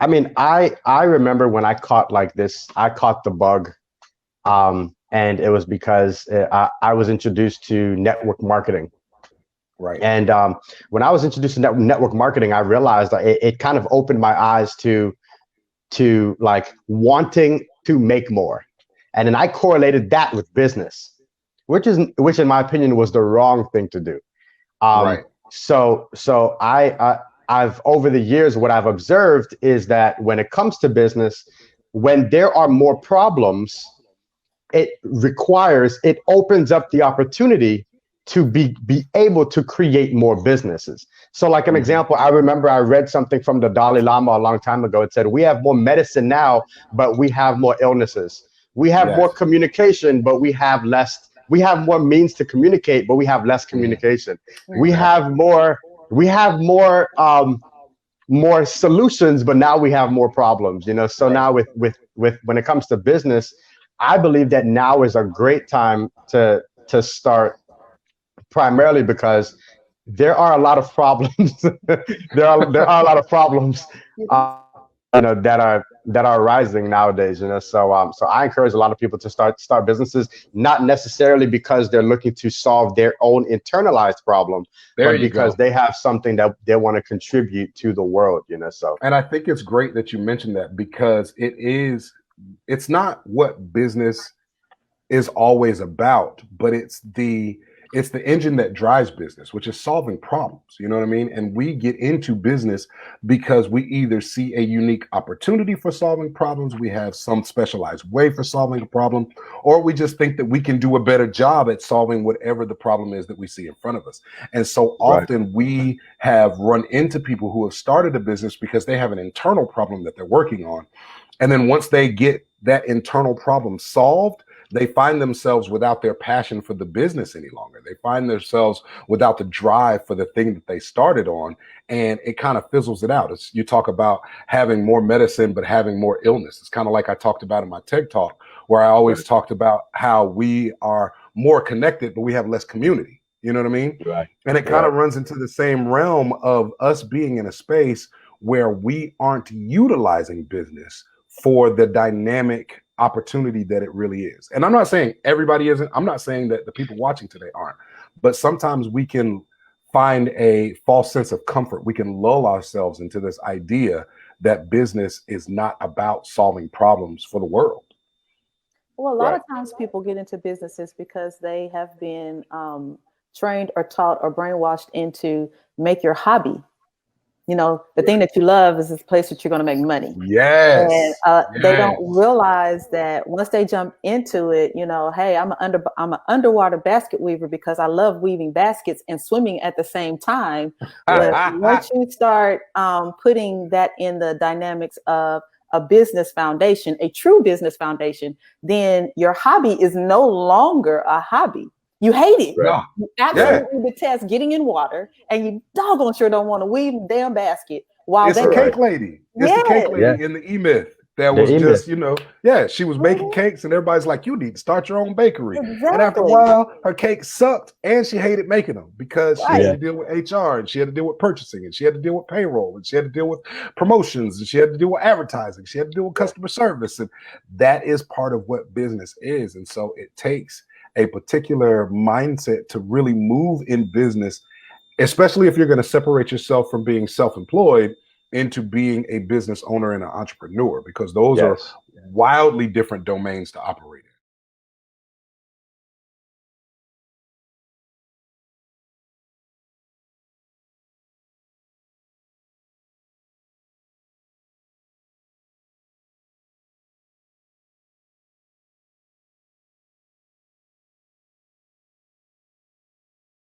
I mean, I remember when I caught the bug, and it was because I was introduced to network marketing. Right. And when I was introduced to network marketing, I realized that it kind of opened my eyes to like wanting to make more. And then I correlated that with business, which in my opinion was the wrong thing to do. Um, Right. so I've over the years, what I've observed is that when it comes to business, when there are more problems, it opens up the opportunity to be able to create more businesses. So like an Mhm. example, I remember I read something from the Dalai Lama a long time ago. It said, we have more medicine now, but we have more illnesses. We have more Yes. communication, but we have more means to communicate, but we have less Mhm. communication. We Exactly. have more, we have more solutions, but now we have more problems, So Right. now with when it comes to business, I believe that now is a great time to start, primarily because there are a lot of problems. There are a lot of problems, that are rising nowadays. So I encourage a lot of people to start businesses, not necessarily because they're looking to solve their own internalized problem, There but you because go. they have something that they want to contribute to the world. So And I think it's great that you mentioned that because it's not what business is always about, but it's the engine that drives business, which is solving problems. You know what I mean? And we get into business because we either see a unique opportunity for solving problems, we have some specialized way for solving a problem, or we just think that we can do a better job at solving whatever the problem is that we see in front of us. And so right, often we have run into people who have started a business because they have an internal problem that they're working on. And then once they get that internal problem solved, they find themselves without their passion for the business any longer. They find themselves without the drive for the thing that they started on, and it kind of fizzles it out. You talk about having more medicine, but having more illness. It's kind of like I talked about in my TED talk, where I always right, talked about how we are more connected, but we have less community. You know what I mean? right, And it kind right, of runs into the same realm of us being in a space where we aren't utilizing business for the dynamic opportunity that it really is. And I'm not saying everybody isn't. I'm not saying that the people watching today aren't. But sometimes we can find a false sense of comfort. We can lull ourselves into this idea that business is not about solving problems for the world. Well, a lot right. of times people get into businesses because they have been trained or taught or brainwashed into make your hobby. The thing Right. that you love is this place that you're going to make money. And Yes. they don't Yes. realize that once they jump into it, hey, I'm an underwater basket weaver because I love weaving baskets and swimming at the same time. Right. But once you start putting that in the dynamics of a business foundation, a true business foundation, then your hobby is no longer a hobby. You hate it. Right. No. You Yeah. absolutely detest getting in water, and you doggone sure don't want to weave the damn basket while It's the there. Right. cake lady. It's the cake Yes. Yeah. lady in the E-Myth that The was E-Myth. just, yeah, she was making Mhm. cakes and everybody's like, you need to start your own bakery. And after a Exactly. while, her cakes sucked and she hated making them because she had Right. Yeah. to deal with HR and she had to deal with purchasing and she had to deal with payroll and she had to deal with promotions and she had to deal with advertising. She had to deal with customer service. And that is part of what business is. And so it takes a particular mindset to really move in business, especially if you're going to separate yourself from being self-employed into being a business owner and an entrepreneur, because those are Yes. wildly different domains to operate